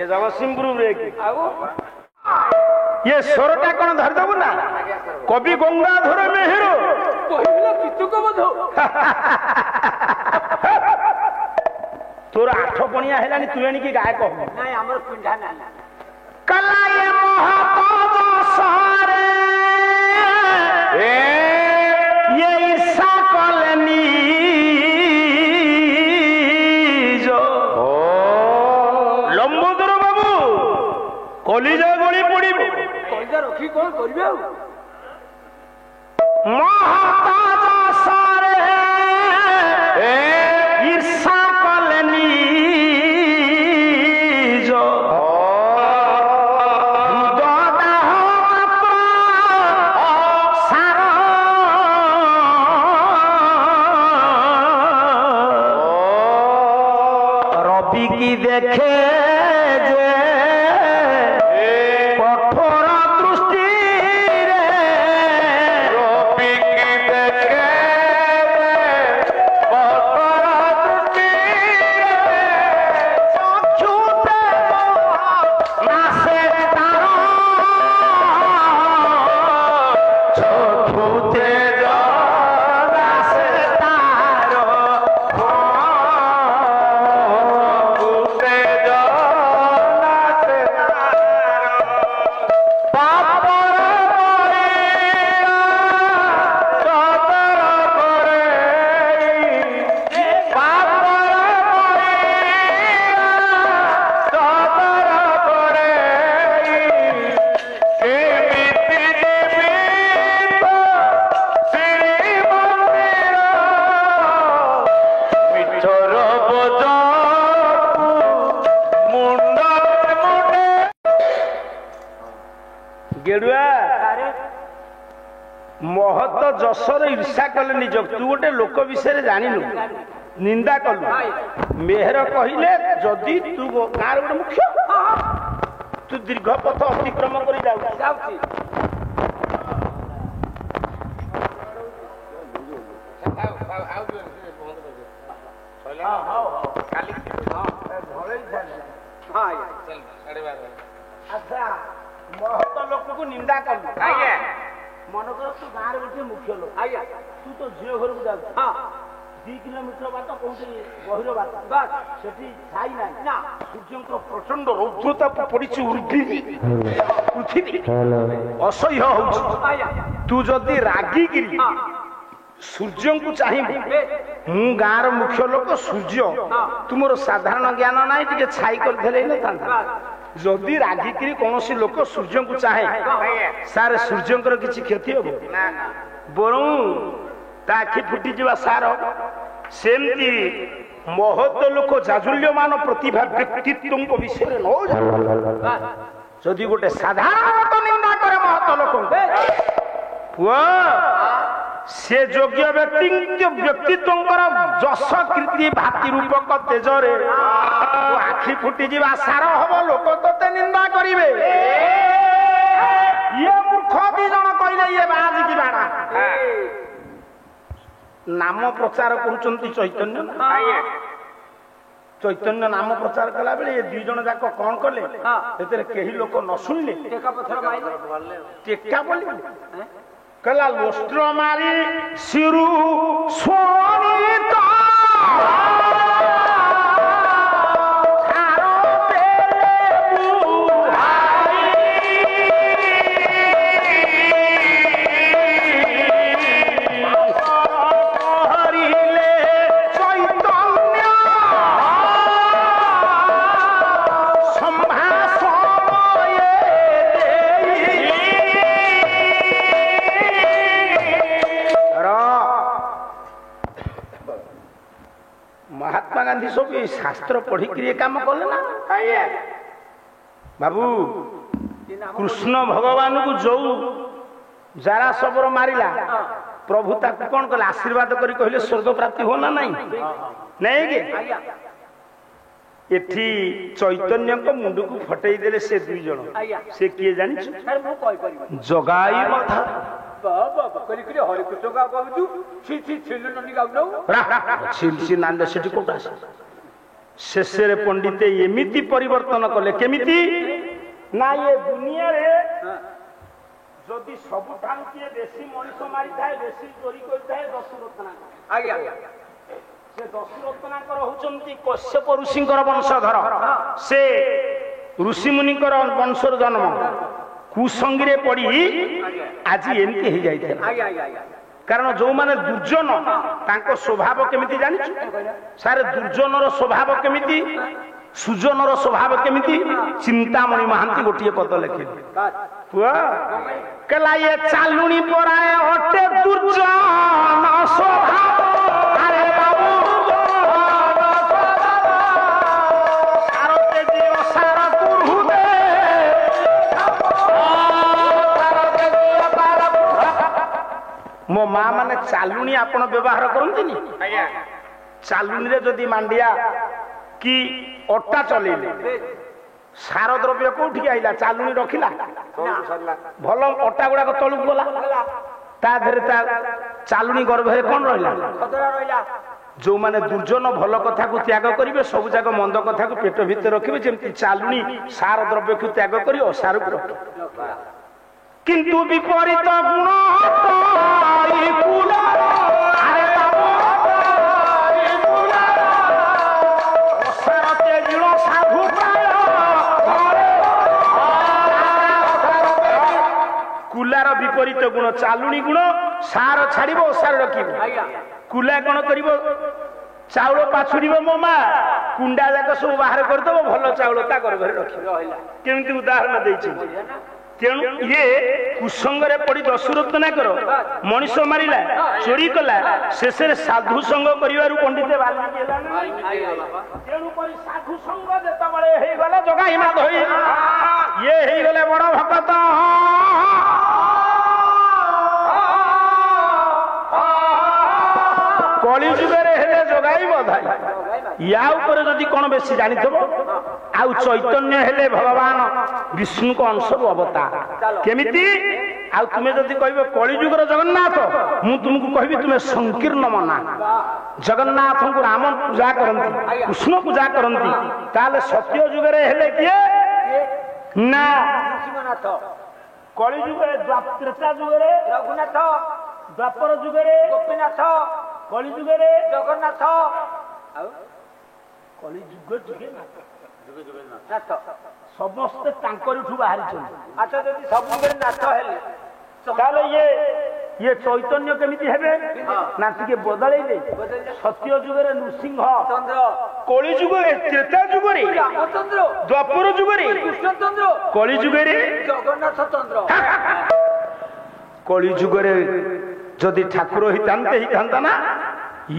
ये जगतसिंहपुर ये स्वरटा कौन धरदेबु ना कवि गंगाधर मेहर तोर 8 पणिया हेलानी तू एणिकी गायक नहीं हमर पिंढा ना कला ये महाकाज सारे ये ईसा कलनी जो लंबोदर बाबू कलिजा गली पड़िबो कलिजा रखी कोन करबे महाकाज सारे ईसा कलनी जो देखे जे कठोर दृष्टि रे रवि की देखे कठोर दृष्टि चक्षुते नासे तारो चक्षुते महत जसर ईर्षा कले निज तू गोटे लोक विषय जानिनु निंदा कलु मेहर कहले जदि तू गाँव गोटे मुख्य तू दीर्घ पथ अतिक्रम कर महत लोक को निंदा कलु मन कर तू गाँव गोटे मुख्य लोक तू तो झील घर को जा 2 किलोमीटर बाट कौन गहिर बाट सेठी छाई ना सूर्य प्रचंड रौद्रता पड़ी पृथ्वी असह्य हो तू जदि रागिकी सूर्य को चाहिए मु गाँव मुख्य लोक सूर्य तुम साधारण ज्ञान ना टे छाई कर जदि रागिकी कौन लोक सूर्य को चाहे सारे सूर्य किसी क्षति हम बर आखि फुटी जा सार सेमती महत लोक जाजुल्यमान प्रतिभा व्यक्तित्व विषय न जदि गोटे साधारण निंदा करे महत लोक से योग्य व्यक्तित्व जस कीर्ति भाति रूपक तेजरे आखि फुटी जा सार हम लोक ते निंदा करेंगे ये मूर्ख 2 जन कहले ये बाज की बाड़ा नाम प्रचार करुचंती चैतन्य चैतन्य नाम प्रचार कला बेले ये 2 जन जाक कौन कले कही लोक न शुणिले टेका बोली कला लोस्ट्र मारी सिरु सोनिता महात्मा गांधी सब ये शास्त्र पढ़ी काम कले ना बाबू कृष्ण भगवान को जो जारा सबर मारिला प्रभु ताक कौन कले आशीर्वाद करी कहले स्वर्ग प्राप्ति हो ना नहीं नहीं के एठी चैतन्य को मुंड को फटई देले से 2 जन से किए जानि जगाई माथा बाबा करी करी हरि कृष्ण का कहू छी छी छिल ननी गाउ नो छी छी नांदे सेठी कोटा शेषे पंडित एमिति परिवर्तन कले केमिति ना ये दुनिया रे जदि सबु ठान किए बेसी मनुष्य मारी थाए बेसी चोरी करथाए दशरथनाकर आज्ञा से दशरथनाकर होचंती कश्यप ऋषिंकर वंशधर से ऋषि मुनिकर वंशर जन्म कुसंगी पड़ी आज एमती हो जाए कारण जो माने दुर्जन तांको स्वभाव केमिति जानिछु सारे दुर्जनर स्वभाव केमिति सुजनर स्वभाव केमिति चिंतामणि महांती गोटिए पद लिखे पुआ कला ये चालुनी पराए हटे दुर्जन स्वभाव अरे बाबू सारते जीव सारा पुरुदे मो माँ माने चालुनी आपण व्यवहार करंतिनी चालुनी रे जदी मांडिया कि अट्टा चलेले सार द्रव्य कोठी आइला चालुनी रखिला भल अट्टा गुडा तळु गला ता धरे ता चालुनी गर्भे कोन रहिला जो माने दुर्जन भल कथा को त्याग करिवे सब जाक मंद कथा को पेट भीतर रखिवे जेमति चालुनी सार द्रव्य को त्याग करी असार को रख किंतु विपरीत गुण हटाई कुला अरे बाबू असारते जीव साधु प्राय कुलार विपरीत गुण चालुनी गुण सार छाड़िबो सार रखिबो कुला कोन करिबो चाउल पाछुड़िबो मो मा कुंडा जाक सब बाहर कर दबो भलो चाउल ता गर्भरे रखिबो केमिति उदाहरण दैछि तेणु ये कुसंगरे पड़ी दशरथनाकर मनीष मारिला चोरी कला शेष साधु संग करिवारु पंडित साधु संग जेतबळे हे गले जगाई मा धोई ये हे गले बड़ भक्त कली जुगरे हेले जगाई बधाई या ऊपर जदि कोन बेसी जानि थबो आउ चैतन्य हेले भगवान विष्णु को अंश अवतार केमिति आउ तुमे जदि कहबे कली जुगर जगन्नाथ मु तुमको कहबी तुमे संकीर्ण मना जगन्नाथ को राम पूजा करंती कृष्ण पूजा करंती ताले सत्य जुगरे हेले किए ना नरसिंहनाथ कली जुगरे त्रेता जुगरे रघुनाथ द्वापर जुगरे गोपीनाथ कली जुगरे जगन्नाथ कली जुग जुगे नाथ समस्ते तांकरिठु बाहरी चली अच्छा जदि सब जुगरे नाथ हेले ताले ये चैतन्य केमिति हेबे नाथ के बदलै दे सत्य जुगरे नृसिंह चंद्र कली जुगरे त्रेता जुगरे रामचंद्र द्वापर जुगरे कृष्णचंद्र कली जुगरे जगन्नाथ चंद्र कली जुगरे जदि ठाकुर हितांते हितांता ना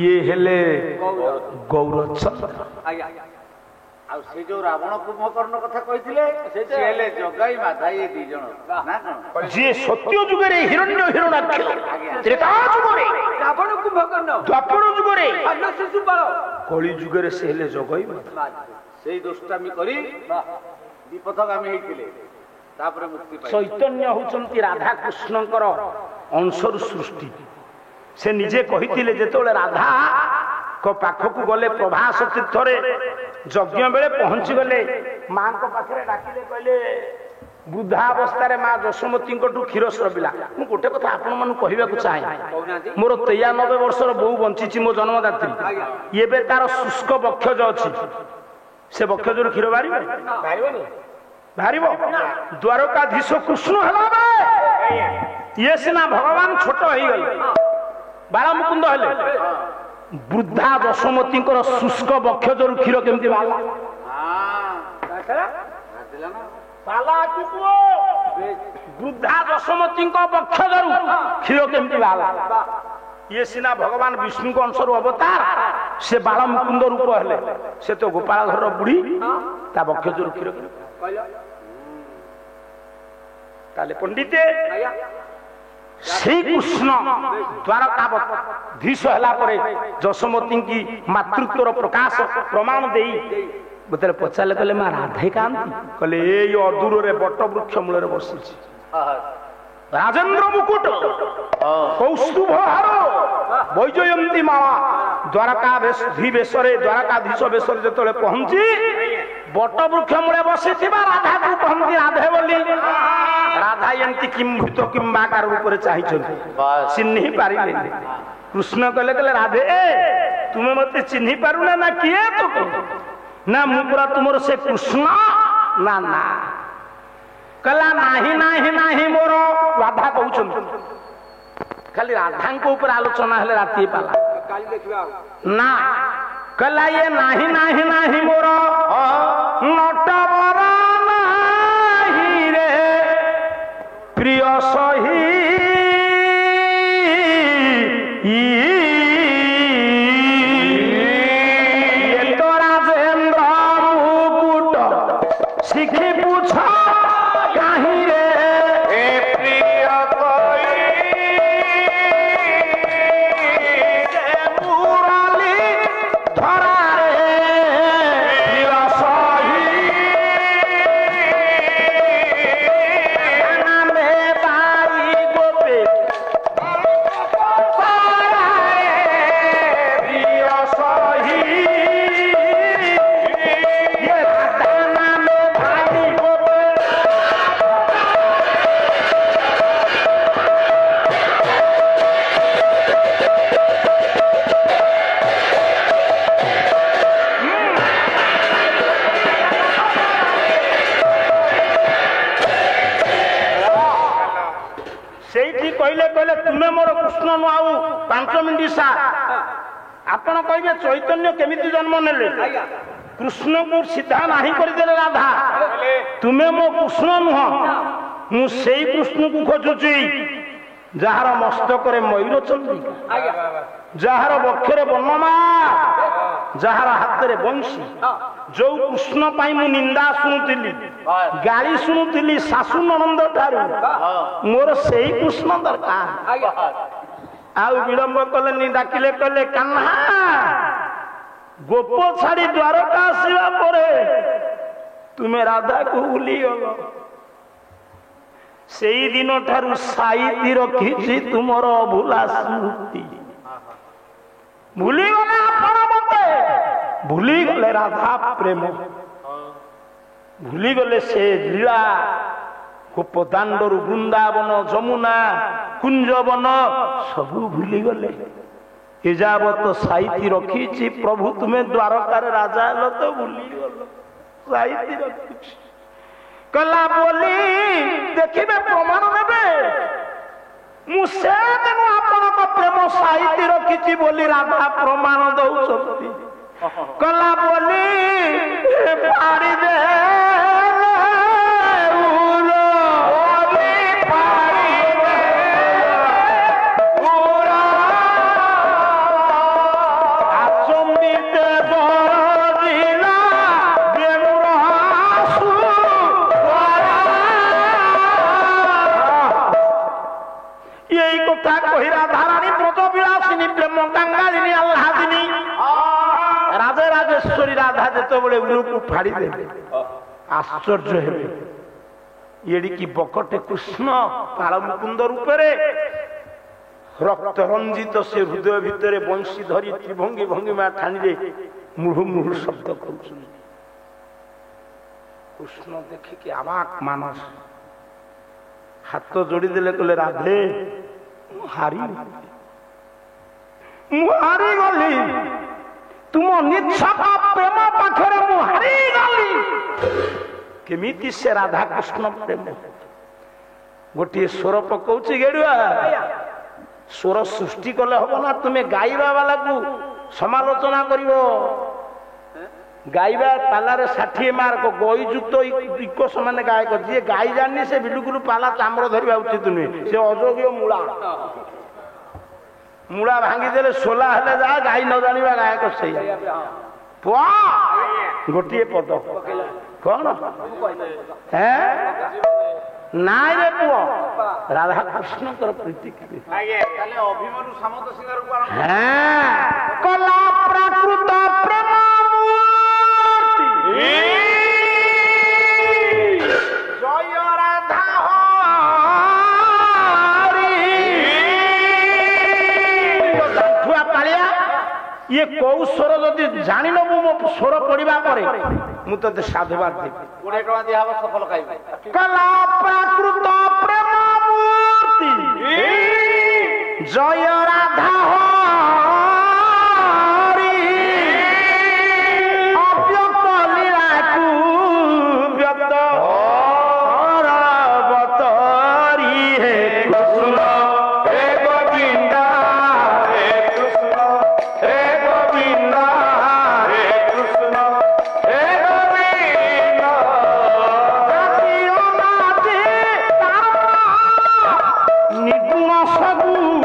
ये हेले गौरचंद्र आ से जो रावण कुंभकर्ण कथा कहिथिले से हेले जगाई माधाई ए दी जण ना कोन जे सत्य जुगरे हिरण्य हिरणाक्ष त्रेता जुगरे रावण कुंभकर्ण द्वापर जुगरे अन्न शिशुपाल कली जुगरे से हेले जगाई माधा सेई दुष्टामी करी विपथगामी हेतिले तापर मुक्ति पाइ चैतन्य होचंती राधा कृष्णकर अंशर सृष्टि से निजे कहिथिले जेतोले राधा को पाखकु गले प्रभास तीर्थरे यज्ञ बेले पहुंची गले मां को पाखरे डाकिले कहले वृद्धा अवस्था मां जशोमती क्षीर स्रविला मु गोटे कथा आपण मन कहबा को चाहे मोर 93 वर्षर बो बंचिची मो जन्मदात्री एबे तार शुष्क बक्षज अछि से बक्षजर क्षीर बारिबो बारिबो द्वारकाधीश कृष्ण हला बे ये सिना भगवान छोट हो गले बाला मुकुंद हेले वृद्धा जशोमती शुष्क बक्षजर क्षीर केमती बाला वृद्धा जशोमती बक्षजर क्षीर केमती बाला ये सिना भगवान विष्णु को अंशर अवतार से बाला मुकुंद रूप हेले से तो गोपाल घर बुढ़ी ता बक्षजर क्षीर ताले पंडिते श्री कृष्ण द्वारकाधीश हला परे जशोमती की मातृत्वर प्रकाश प्रमाण देई बतले पचाले कहले मा राधे कांती कहले ए अदूर रे बट वृक्ष मूल रे बसिछि राजेंद्र मुकुट कौस्तुभ हार वैजयंती माला ଦ୍ୱାରକାଧୀଶ ବେଶରେ ଯେତେବେଳେ ପହଞ୍ଚି ବଟ ବୃକ୍ଷ ମୂଳେ ବସିଥିବା ରାଧାକୁ କହନ୍ତି ରାଧେ ବୋଲି। ରାଧା ଏମିତି କିମ୍ଭୂତ କିମ୍ବାକାର ରୂପରେ ଚାହିଁଛନ୍ତି, ଚିହ୍ନି ପାରିଲେନି। କୃଷ୍ଣ କହିଲେ ରାଧେ ତୁମେ ମତେ ଚିହ୍ନି ପାରୁନା ନା କିଏ ତୁ? ନା ମୁଁ ପୁରା ତୁମର ସେ କୃଷ୍ଣ। ନା ନା କହିଲା ନାହିଁ ନାହିଁ ନାହିଁ ମୋର। ରାଧା କହୁଛନ୍ତି, ଖାଲି ରାଧାଙ୍କ ଉପରେ ଆଲୋଚନା ହେଲେ ରାତି ପାଲା ନା। କହିଲା ଇଏ ନାହିଁ ନାହିଁ ନାହିଁ ମୋର ନଟବର ନାହିଁ ରେ ପ୍ରିୟ ସହି ତୁମେ ମୋର କୃଷ୍ଣ ନୁ ଆଉ 5 ମିନିଟ୍ ସା ଆପଣ କହିବେ ଚୈତନ୍ୟ କେମିତି ଜନ୍ମ ନେଲେ? କୃଷ୍ଣକୁ ସିଧା ନାହିଁ କରିଦେଲେ ରାଧା। ତୁମେ ମୋ କୃଷ୍ଣ ନୁହଁ, ମୁଁ ସେଇ କୃଷ୍ଣକୁ ଖୋଜୁଛି ଯାହାର ମସ୍ତକରେ ମୟୂର ଚନ୍ଦ୍ରିକା, ଯାହାର ବକ୍ଷରେ ବନମା, ଯାହାର ହାତରେ ବଂଶୀ। ଯୋଉ କୃଷ୍ଣ ପାଇଁ ମୁଁ ନିନ୍ଦା ଶୁଣୁଥିଲି, ଗାଳି ଶୁଣୁଥିଲି ଶାଶୁ ନଣନ୍ଦ ଠାରୁ, ମୋର ସେଇ କୃଷ୍ଣ ଦରକାର। ଆଉ ବିଳମ୍ବ କଲେନି, ଡାକିଲେ କହିଲେ କାହ୍ନା ଗୋପ ଛାଡି ଦ୍ୱାରକା ଆସିବା ପରେ ତୁମେ ରାଧାକୁ ଭୁଲିଗଲ। ସେଇ ଦିନ ଠାରୁ ସାଇତି ରଖିଛି ତୁମର ଅଭୁଲା ସ୍ମୃତି। ଭୁଲିଗଲେ ଆପଣ ମତେ, ଭୁଲିଗଲେ ରାଧା ପ୍ରେମ, ଭୁଲିଗଲେ ସେ ଲୀଳା। ଗୋପଦାଣ୍ଡରୁ ବୃନ୍ଦାବନ, ଯମୁନା, କୁଞ୍ଜବନ ସବୁ ଭୁଲିଗଲେ। ଏ ଯାବତ ସାଇତି ରଖିଛି ପ୍ରଭୁ, ତୁମେ ଦ୍ୱାରକାରେ ରାଜା ହେଲ ତ ଭୁଲିଗଲ। ସାଇତି ରଖିଛି କଲା ବୋଲି ଦେଖିବେ, ପ୍ରମାଣ ଦେବେ। ମୁଁ ସେ ଦିନ ଆପଣଙ୍କ ପ୍ରେମ ସାଇତି ରଖିଛି ବୋଲି ରାଧା ପ୍ରମାଣ ଦଉଛନ୍ତି। କଲା ବୋଲି ପାଡ଼ିଦେ ରାଧା ଯେତେବେଳେ ଉରକୁ ଫାଡ଼ି ଦେବେ ଆଶ୍ଚର୍ଯ୍ୟ ହେବେ। ଏଡ଼ିକି ବକଟେ କୃଷ୍ଣ ପାଳ ମୁକୁନ୍ଦ ରୂପରେ ରକ୍ତ ରଞ୍ଜିତ ସେ ହୃଦୟ ଭିତରେ ବଂଶୀ ଧରି ତ୍ରିଭଙ୍ଗୀ ଭଙ୍ଗିମା ଠାଣିରେ ମୁହୁ ମୁହୁ ଶବ୍ଦ କରୁଛନ୍ତି। କୃଷ୍ଣ ଦେଖିକି ଅବାକ୍ ମାନସ, ହାତ ଯୋଡ଼ିଦେଲେ, କହିଲେ ରାଧେ ମୁଁ ହାରିଗଲି, ତୁମ ନିଚ୍ଛକ ପ୍ରେମ ପାଖରେ ମୁଁ ହାରିଗଲି। କେମିତି ସେ ରାଧା କୃଷ୍ଣ ପ୍ରେମ? ଗୋଟିଏ ସ୍ୱର ପକଉଛି ଗେଡୁଆ, ସ୍ୱର ସୃଷ୍ଟି କଲେ ହବ ନା। ତୁମେ ଗାଇବା ବାଲାକୁ ସମାଲୋଚନା କରିବ। ଗାଇବା ପାଲାରେ 60 ମାର୍କ, ଗଇଯୁକ୍ତ ଇକ ସମାନେ ଗାୟକ। ଯିଏ ଗାଇ ଜାଣିନି ସେ ବିଲୁକୁଲ ପାଲା ଚାମର ଧରିବା ଉଚିତ ନୁହେଁ, ସେ ଅଯୋଗ୍ୟ ମୂଳା। ମୂଳା ଭାଙ୍ଗିଦେଲେ ସୋଲା ହେଲେ ଯା, ଗାଇ ନ ଜାଣିବା ଗାୟକ ସେଇଆ। ପୁଅ ଗୋଟିଏ ପଦ କଣ? ନାଇଁ ରେ ପୁଅ, ରାଧାକୃଷ୍ଣଙ୍କର ପ୍ରୀତି କଲା ପ୍ରାକୃତ ପ୍ରେମ ଜୟ ରାଧା ଇଏ କୋଉ ସ୍ୱର ଯଦି ଜାଣିନବୁ ମୋ ସ୍ୱର ପଡିବା ପରେ ମୁଁ ତତେ ସାଧୁବାଦ ଦେବି। 20 ଟଙ୍କା ଦିଆହବ ସଫଳ ଖାଇବେ। କଲା ପ୍ରାକୃତ ପ୍ରେମ ମୂର୍ତ୍ତି ଜୟ ରାଧା ହରି ଅବ୍ୟକ୍ତ ଲୀଳାକୁ ବ୍ୟକ୍ତ ଅବତରି ହେ କୃଷ୍ଣ ହେ ଗୋବିନ୍ଦ ହେ କୃଷ୍ଣ ହେ ଗୋବିନ୍ଦ ହେ କୃଷ୍ଣ ହେ ଗୋବିନ୍ଦ ଜାତି ଅନାଦି ନିଗୁଣ ସଗୁଣ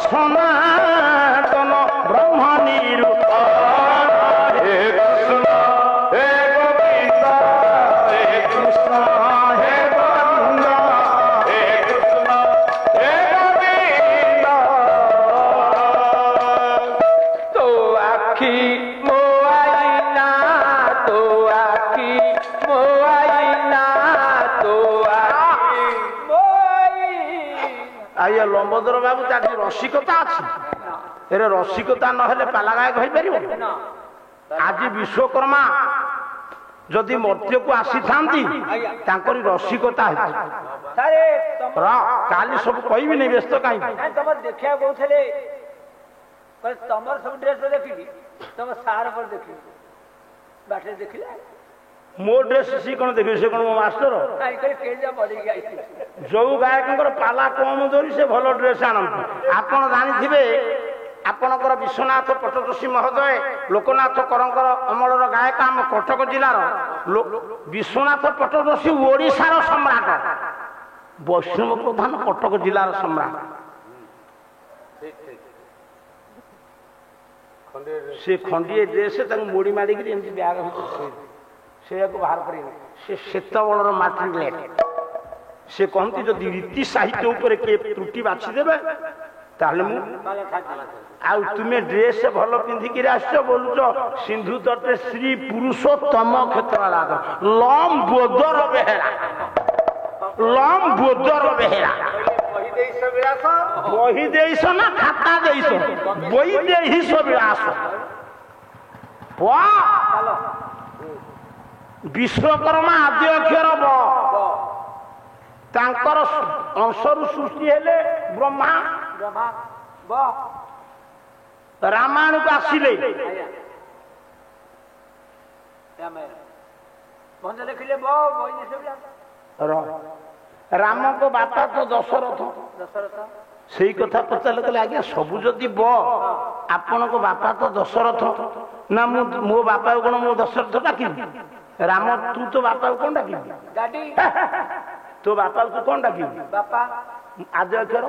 ସନାତନ ବ୍ରହ୍ମ ନିରୂପ ହେ କୃଷ୍ଣ ହେ ଗୋବିନ୍ଦ ହେ କୃଷ୍ଣ ହେ ଗୋବିନ୍ଦ ହେ କୃଷ୍ଣ ହେ ଗୋବିନ୍ଦ ତୋ ଆଖି ମୋ ଆଇନା ତୋ ଆଖି ମୋ ଆଇନା ତୋ ଆଖି ଆଜ୍ଞା ଲମ୍ବୋଦର ବାବୁ ତାଠି ରସିକତା ଅଛି। ଏରେ ରସିକତା ନହେଲେ ପାଲା ଗାୟକ ହେଇପାରିବ? ଆଜି ବିଶ୍ୱକର୍ମା ଯଦି ମର୍ତ୍ତ୍ୟକୁ ଆସିଥାନ୍ତି ତାଙ୍କରି ରସିକତା ହେଇଛି। ସାରେ କାଲି ସବୁ କହିବିନି ବ୍ୟସ୍ତ କାହିଁକି? ତମର ଦେଖିବାକୁ କହୁଥିଲେ ତମର ସବୁ ଡ୍ରେସ୍ ଦେଖିଲି ତମ ସାର୍ ପରେ ଦେଖିଲି ବାଟରେ ଦେଖିଲେ ମୋ ଡ୍ରେସ୍ ସିଏ କଣ ଦେଖିବେ? ସେ କଣ ମୋ ମାଷ୍ଟର? ଯୋଉ ଗାୟକଙ୍କର ପାଲା କମ ଧରି ସେ ଭଲ ଡ୍ରେସ୍ ଆଣନ୍ତି। ଆପଣ ଜାଣିଥିବେ ଆପଣଙ୍କର ବିଶ୍ୱନାଥ ପଟ୍ଟଦୋଷୀ ମହୋଦୟ ଲୋକନାଥ କରଙ୍କର ଅମଳର ଗାୟକ ଆମ କଟକ ଜିଲ୍ଲାର ବିଶ୍ୱନାଥ ପଟ୍ଟଦୋଷୀ ଓଡ଼ିଶାର ସମ୍ରାଟ, ବୈଷ୍ଣବ ପ୍ରଧାନ କଟକ ଜିଲ୍ଲାର ସମ୍ରାଟ। ସେ ଖଣ୍ଡିଏ ଡ୍ରେସ୍ ତାଙ୍କୁ ମୋଡ଼ି ମାଡ଼ିକିରି ଏମିତି ବ୍ୟାଗ ଭିତରେ ଥୋଇଦେବେ, ସେଇଆକୁ ବାହାର କରିବେ। ସେ ସେତେବେଳର ମାଟ୍ରିକ୍ଲେଟ୍। ସେ କହନ୍ତି ଯଦି ରୀତି ସାହିତ୍ୟ ଉପରେ କିଏ ତ୍ରୁଟି ବାଛିଦେବେ ତାହେଲେ ମୁଁ ଆଉ ତୁମେ ଡ୍ରେସ୍ ଭଲ ପିନ୍ଧିକିରି ଆସିଛ ବୋଲୁଛ ସିନ୍ଧୁ ତଟେ ଶ୍ରୀ ପୁରୁଷୋତ୍ତମ କ୍ଷେତ୍ର ଲାଗ ଲମ୍ ବୋଦର ବେହେରା ଲମ୍ ବୋଦର ବେହେରା ବହି ଦେଇଛ ନା ଖାତା ଦେଇଛ? ବହି ଦେଇଛ ବିଳାସ। ବିଶ୍ୱକର୍ମା ଆଦି ଅକ୍ଷର ବ, ତାଙ୍କର ଅଂଶରୁ ସୃଷ୍ଟି ହେଲେ ବ୍ରହ୍ମା। ରାମାୟଣକୁ ଆସିଲେ ରାମଙ୍କ ବାପା ତ ଦଶରଥ। ସେଇ କଥା ପଚାରିଲେ କହିଲେ ଆଜ୍ଞା ସବୁ ଯଦି ବ ଆପଣଙ୍କ ବାପା ତ ଦଶରଥ ନା ମୁଁ ମୋ ବାପାକୁ କଣ ମୋ ଦଶରଥ ଡାକିବି? ରାମ ତୁ ତୋ ବାପାକୁ କଣ ଡାକିବି? ତୋ ବାପାକୁ ତୁ କଣ ଡାକିବି? ବାପା ଆଦ୍ୟ ଅକ୍ଷର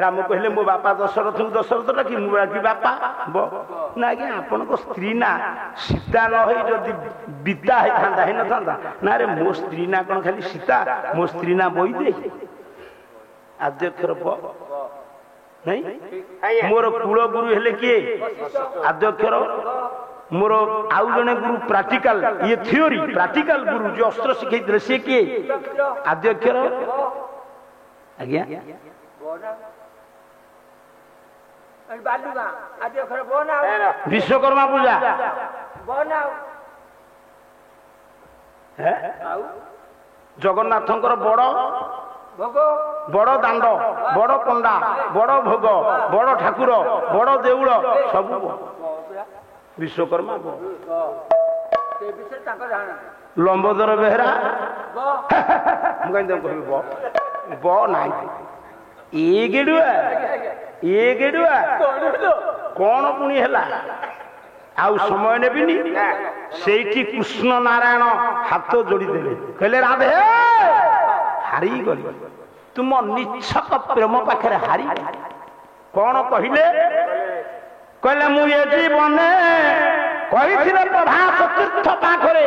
ରାମ କହିଲେ ମୋ ବାପା ଦଶରଥଙ୍କୁ ଦଶରଥ ଡାକି ମୁଁ ଡାକି ବାପା ବ ନା ଆଜ୍ଞା ଆପଣଙ୍କ ସ୍ତ୍ରୀ ନା ସୀତା ନ ହେଇ ଯଦି ବିଦା ହେଇଥାନ୍ତା ହେଇନଥାନ୍ତା ନା ରେ ମୋ ସ୍ତ୍ରୀ ନା କଣ ଖାଲି ସୀତା, ମୋ ସ୍ତ୍ରୀ ନା ବୈଦେହୀ। ଆଦ୍ୟ ଅକ୍ଷର ବ ନାଇଁ। ମୋର କୁଳ ଗୁରୁ ହେଲେ କିଏ? ଆଦ୍ୟ ଅକ୍ଷର। ମୋର ଆଉ ଜଣେ ଗୁରୁ ପ୍ରାକ୍ଟିକାଲ ଇଏ ଥିଓରି ପ୍ରାକ୍ଟିକାଲ ଗୁରୁ ଯିଏ ଅସ୍ତ୍ର ଶିଖେଇଥିଲେ ସେ କିଏ? ଆଦ୍ୟ ଅକ୍ଷର। ଆଜ୍ଞା ବିଶ୍ୱକର୍ମା ପୂଜା ଜଗନ୍ନାଥଙ୍କର ବଡ ବଡ ଦାଣ୍ଡ, ବଡ ପଣ୍ଡା, ବଡ ଭୋଗ, ବଡ ଠାକୁର, ବଡ ଦେଉଳ ସବୁ ବିଶ୍ୱକର୍ମା। ଲମ୍ବୋଦର ବେହେରା ମୁଁ କାହିଁ ତାକୁ କହିବି ବ ନାହିଁ। ଏ ଗେଡୁଆ କଣ ପୁଣି ହେଲା? ଆଉ ସମୟ ନେବିନି। ସେଇଠି କୃଷ୍ଣ ନାରାୟଣ ହାତ ଯୋଡ଼ିଦେଲେ କହିଲେ ରାଧେ ହାରିଗଲି, ତୁମ ନିଚ୍ଛକ ପ୍ରେମ ପାଖରେ ହାରି। କଣ କହିଲେ? କହିଲେ ମୁଁ ଏ ଜୀବନେ କହିଥିଲେ ପ୍ରଭାସ ତୀର୍ଥ ପାଖରେ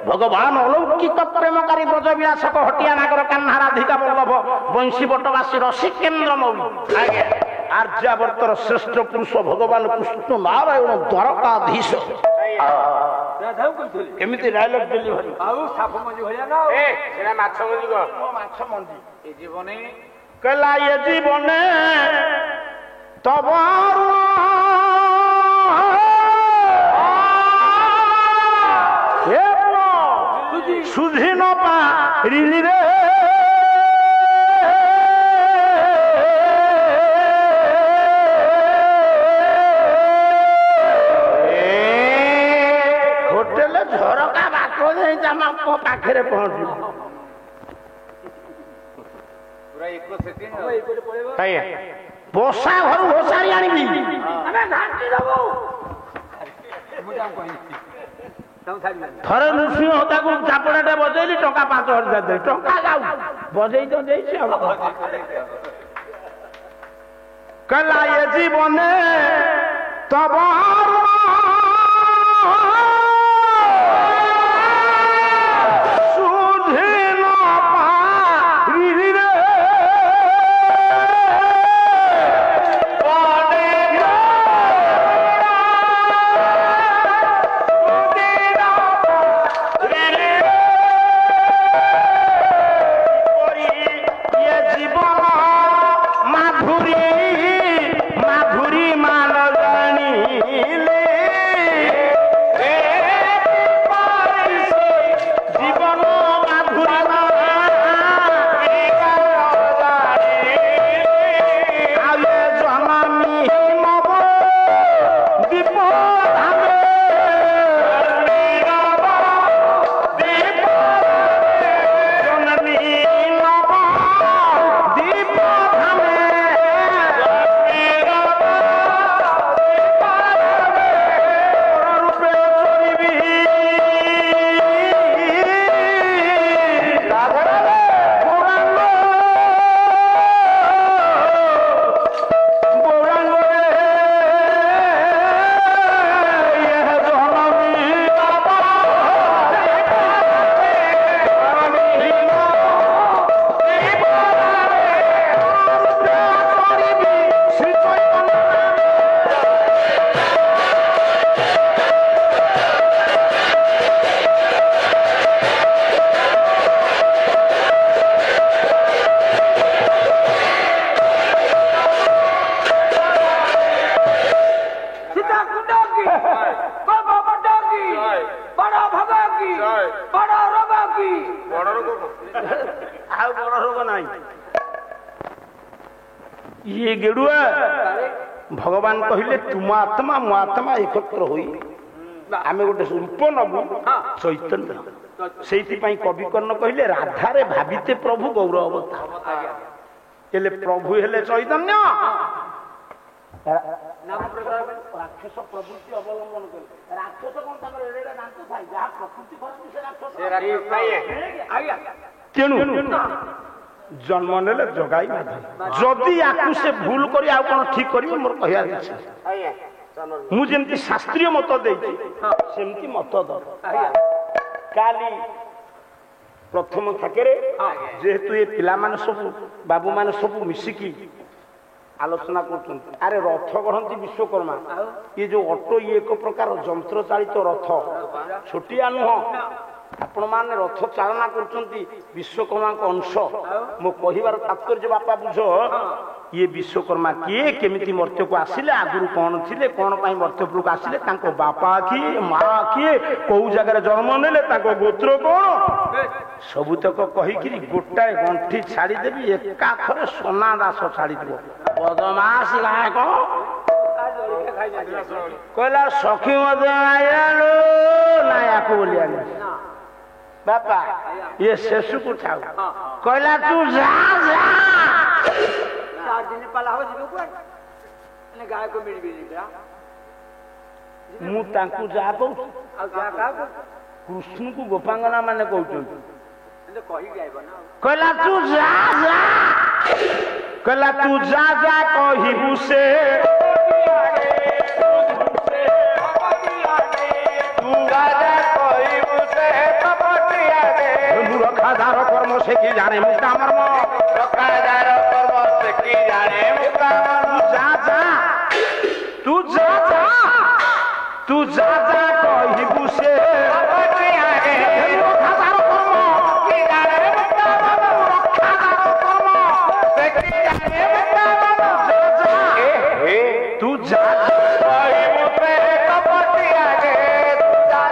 ଭଗବାନ ଅଲୌକିକ ପ୍ରେମକାରୀ ବ୍ରଜ ବିଳାସକ ହଟିଆ ନାଗର କାହ୍ନା ରାଧିକା ବଲ୍ଲଭ ବଂଶୀ ବଟବାସୀ ରସିକେନ୍ଦ୍ର ମୌଳି। ଆଜ୍ଞା ଆର୍ଯ୍ୟାବର୍ତ୍ତର ଶ୍ରେଷ୍ଠ ପୁରୁଷ ଭଗବାନ କୃଷ୍ଣ ନାରାୟଣ ଦ୍ୱାରକାଧୀଶ କେମିତି ଡାଇଲଗ ଡେଲିଭରି ଆଉ ସାପ ମଞ୍ଜି ଭଳିଆ ନା ସେଟା ମାଛ ମଞ୍ଜି କହ ମାଛ ମଞ୍ଜି ଏ ଜୀବନେ କହିଲା ଏ ଜୀବନେ ତବ ସୁଧି ନ ପାରିଲି ରେ ହୋଟେଲ ଝରକା ବାଟ ଦେଇ ମୋ ପାଖରେ ପହଞ୍ଚିବ ପୁରା 1 ସେକେଣ୍ଡ ବସା ଘରୁ ଘୋଷାରି ଆଣିବି ଆମେ ଘାଣ୍ଟି ଦବୁ ମୁଁ ତାଙ୍କୁ କହିଲି ଥରେ ନୃସିଂହ ତାକୁ ଚାପଡ଼ାଟେ ବଜେଇଲି ଟଙ୍କା 5,000 ଦେଲି ଟଙ୍କା ଯାଉ ବଜେଇ ତ ଦେଇଛି ଆଉ କହିଲା ଏ ଜୀବନେ ତବ ସୁଧି ନ ପାରିଲି ରେ ये गेड़ुआ भगवान कहले तुम आत्मा मो आत्मा एकत्र होई आमे गोटे रूप नबु चैतन्य से कवि कर्ण कहले राधारे भाविते प्रभु गौर अवतार प्रभु हेले चैतन्य राक्षस प्रवृत्ति अवलंबन कर राक्षस कौन दांत थाई जहाँ प्रकृति तेणु जन्म नेले जगाई जदि आपको से भूल करी आ कोन ठीक करियो मोर कहया इच्छा मु जेंति शास्त्रीय मत देछि सेमति मत द काली प्रथम थाकेरे जेहेतु ये पिला माने सब बाबू माने सब मिसिकी आलोचना करछन अरे रथ गढ़ंती विश्वकर्मा ये जो ऑटो ये एक प्रकार यंत्र चालित रथ छोटिया नुह आपण माने रथ चालना करछंती विश्वकर्मा को अंश मो कहिबार तात्पर्य बापा बुझ ये विश्वकर्मा किए केमिति मर्त्य को आसिले आगुरु कोन थिले कोन पई मर्त्यपुर को आसिले तांको बापा किए मां किए को जगह जन्म नेले तांको गोत्र कोन सबुतक कहि कि गोटाए गंठी छाडी देबी एका थरे सोना दास छाडी देबो बदमाश लायक कहला सखी मते आयालो नाया को बोलिया बापा ये शेषु को ठाऊ कहला तू जा जा 4 दिन पाला हो जिबो को ने गाय को मिल बिली बा मु तांकु जा को आ जा का कृष्ण को गोपांगना माने कहउछन ने कहि जाइबो ना कहला तू जा जा कहला तू जा जा कहिबु से रखादार कर्म से की जाने मुक्ता मर्म रखादार कर्म से की जाने मुक्ता मर्म जा ତୁ ଯା ଯା କହିବୁ ସେ ତୁ ଯା କହିବୁ ସେ କପଟି ଆଗେ ତୁ ଯା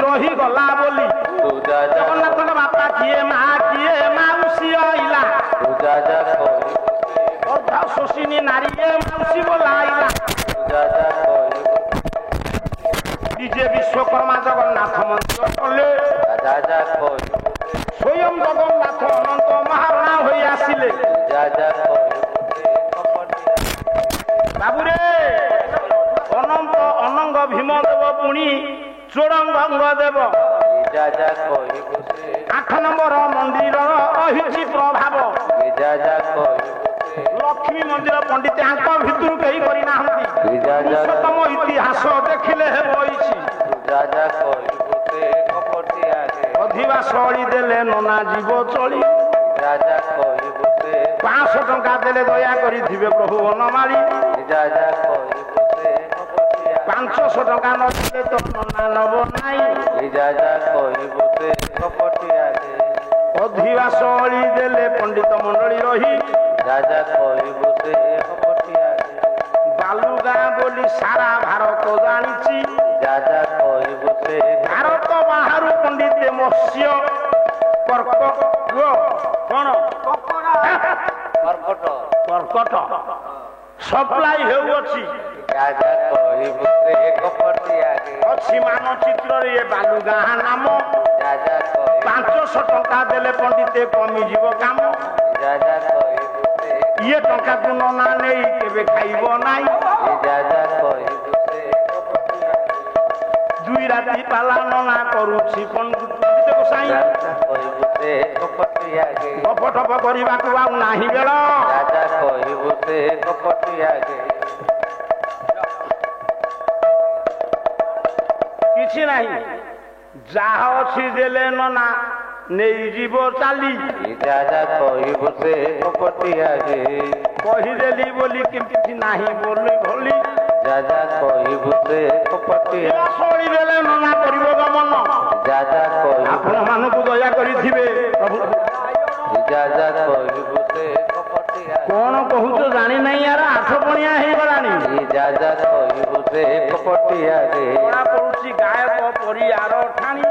ରହିଗଲା ବୋଲି ଜଗନ୍ନାଥଙ୍କ ବାପା କିଏ ମା ମାଉସୀ ଆଇଲା ଅର୍ଦ୍ଧା ଶୋଷିନୀ ନାରୀ ମାଉସୀ ବୋଲାଇଲା ନିଜେ ବିଶ୍ୱକର୍ମା ଜଗନ୍ନାଥ ମନ୍ଦିର କଲେ ସ୍ୱୟଂ ଜଗନ୍ନାଥ ଅନନ୍ତ ମହାରଣା ହୋଇ ଆସିଲେ ବାବୁରେ ଅନନ୍ତ ଅନଙ୍ଗ ଭୀମ ଦେବ ପୁଣି ଚୋଡ଼ଙ୍ଗ ଦେବ 8 ନମ୍ବର ମନ୍ଦିରର ରହିଛି ପ୍ରଭାବ ଲକ୍ଷ୍ମୀ ମନ୍ଦିର ପଣ୍ଡିତ ଆଙ୍କ ଭିତରୁ କେହି କରିନାହାନ୍ତି ପୁରୁଷୋତ୍ତମ ଇତିହାସ ଦେଖିଲେ ହୋଇଛି ଅଧିବାସ ଅଳି ଦେଲେ ନନା ଜୀବ ଚଳି 500 ଟଙ୍କା ଦେଲେ ଦୟା କରିଥିବେ ପ୍ରଭୁ ବନମାଳି 500 ଟଙ୍କା ନଦେଲେ ତ ନନା ନବ ନାହିଁ ଅଧିବାସ ଅଳି ଦେଲେ ପଣ୍ଡିତ ମଣ୍ଡଳୀ ରହି ବାଲୁଗାଁ ବୋଲି ସାରା ଭାରତ ଜାଣିଛି ଭାରତ ବାହାରୁ ପଣ୍ଡିତ ମତ୍ସ୍ୟ କର୍କଟ ସପ୍ଲାଇ ହେଉଅଛି ଅଛି ମାନଚିତ୍ରରେ ଏ ବାଲୁଗାଁ ନାମ 500 ଟଙ୍କା ଦେଲେ ପଣ୍ଡିତେ କମିଯିବ କାମ ଇଏ ଟଙ୍କାକୁ ନନା ନେଇ କେବେ ଖାଇବ ନାହିଁ 2 ରାତି ପାଲା ନନା କରୁଛି ପଣ୍ଡିତ ଗୋସାଇଁ ଗପଟପ କରିବାକୁ ଆଉ ନାହିଁ ବେଳ କିଛି ନାହିଁ ଯାହା ଅଛି ଦେଲେ ନନା ନେଇଯିବ ଚାଲି କହିଦେଲି ବୋଲି କିଛି ନାହିଁ ବୋଲି ଭଲି ଶୁଣିଦେଲେ ନନା କରିବ ଗମନ ଆପଣ ମାନଙ୍କୁ ଦୟା କରିଥିବେ ପ୍ରଭୁ କଣ କହୁଛ ଜାଣି ନାହିଁ ୟାର 8 ପଣିଆ ହେଇଗଲାଣି ଜଣା ପଡୁଛି ଗାୟକ ପରିବାର ଠାଣି